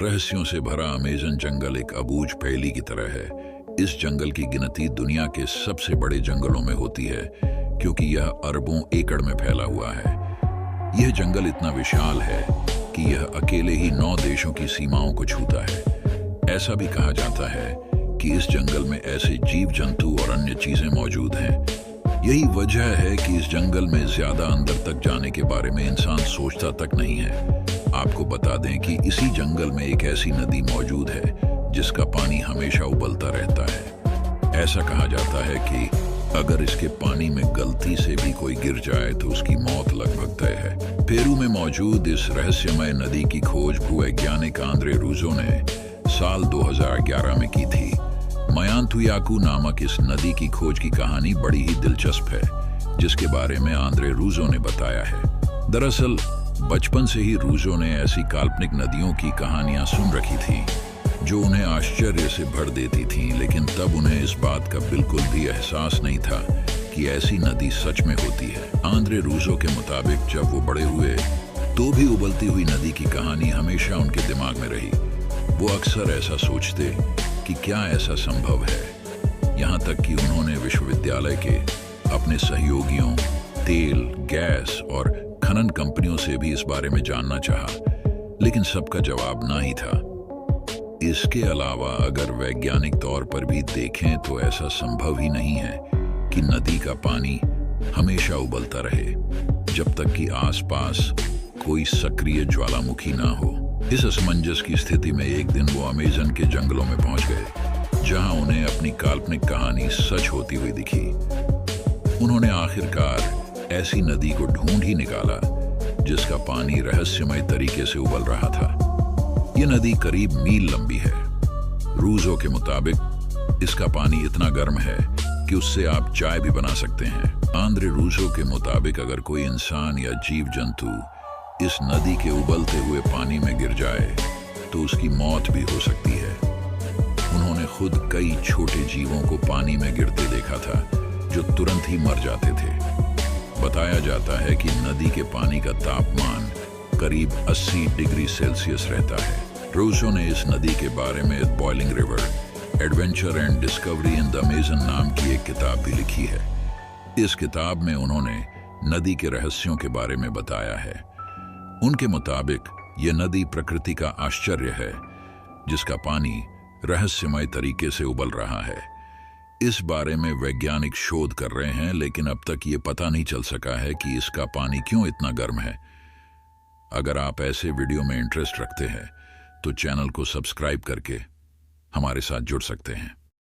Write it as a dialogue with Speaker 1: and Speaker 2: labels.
Speaker 1: रहस्यों से भरा अमेज़न जंगल एक अबूझ पहेली की तरह है। इस जंगल की गिनती दुनिया के सबसे बड़े जंगलों में होती है, क्योंकि यह अरबों एकड़ में फैला हुआ है। यह जंगल इतना विशाल है कि यह अकेले ही 9 देशों की सीमाओं को छूता है। ऐसा भी कहा जाता है कि इस जंगल में ऐसे जीव जंतु और अन्य चीजें मौजूद हैं। यही वजह है कि इस जंगल में ज्यादा अंदर तक जाने के बारे में इंसान सोचता तक नहीं है। आपको बता दें कि इसी जंगल में एक ऐसी नदी मौजूद है जिसका पानी हमेशा उबलता रहता है। ऐसा कहा जाता है कि अगर इसके पानी में गलती से भी कोई गिर जाए तो उसकी मौत लगभग तय है। पेरू में मौजूद इस रहस्यमय नदी की खोज भूवैज्ञानिक आंद्रे रूजो ने साल 2011 में की थी। मायांतुयाकू नामक इस नदी की खोज की कहानी बड़ी ही दिलचस्प है, जिसके बारे में आंद्रे रूजो ने बताया है। दरअसल बचपन से ही रूजो ने ऐसी काल्पनिक नदियों की कहानियां सुन रखी थी जो उन्हें आश्चर्य से भर देती थीं, लेकिन तब उन्हें इस बात का बिल्कुल भी एहसास नहीं था कि ऐसी नदी सच में होती है। आंद्रे रूजो के मुताबिक जब वो बड़े हुए तो भी उबलती हुई नदी की कहानी हमेशा उनके दिमाग में रही। वो अक्सर ऐसा सोचते कि क्या ऐसा संभव है। यहाँ तक कि उन्होंने विश्वविद्यालय के अपने सहयोगियों, तेल, गैस और खनन कंपनियों से भी इस बारे में जानना चाहा, लेकिन सबका जवाब ना ही था। इसके अलावा अगर वैज्ञानिक तौर पर भी देखें तो ऐसा संभव ही नहीं है कि नदी का पानी हमेशा उबलता रहे जब तक कि आसपास कोई सक्रिय ज्वालामुखी ना हो। इस असमंजस की स्थिति में एक दिन वो अमेज़न के जंगलों में पहुंच गए, जहां उन्हें अपनी काल्पनिक कहानी सच होती हुई दिखी। उन्होंने आखिरकार ऐसी नदी को ढूंढ ही निकाला जिसका पानी रहस्यमय तरीके से उबल रहा था। यह नदी करीब मील लंबी है। रूजो के मुताबिक इसका पानी इतना गर्म है कि उससे आप चाय भी बना सकते हैं। आंद्रे रूजो के मुताबिक अगर कोई इंसान या जीव जंतु इस नदी के उबलते हुए पानी में गिर जाए तो उसकी मौत भी हो सकती है। उन्होंने खुद कई छोटे जीवों को पानी में गिरते देखा था जो तुरंत ही मर जाते थे। बताया जाता है कि नदी के पानी का तापमान करीब 80 डिग्री सेल्सियस रहता है। रूजो ने इस नदी के बारे में boiling river, adventure and discovery in the Amazon नाम की एक किताब भी लिखी है। इस किताब में उन्होंने नदी के रहस्यों के बारे में बताया है। उनके मुताबिक यह नदी प्रकृति का आश्चर्य है जिसका पानी रहस्यमय तरीके से उबल रहा है। इस बारे में वैज्ञानिक शोध कर रहे हैं, लेकिन अब तक ये पता नहीं चल सका है कि इसका पानी क्यों इतना गर्म है। अगर आप ऐसे वीडियो में इंटरेस्ट रखते हैं तो चैनल को सब्सक्राइब करके हमारे साथ जुड़ सकते हैं।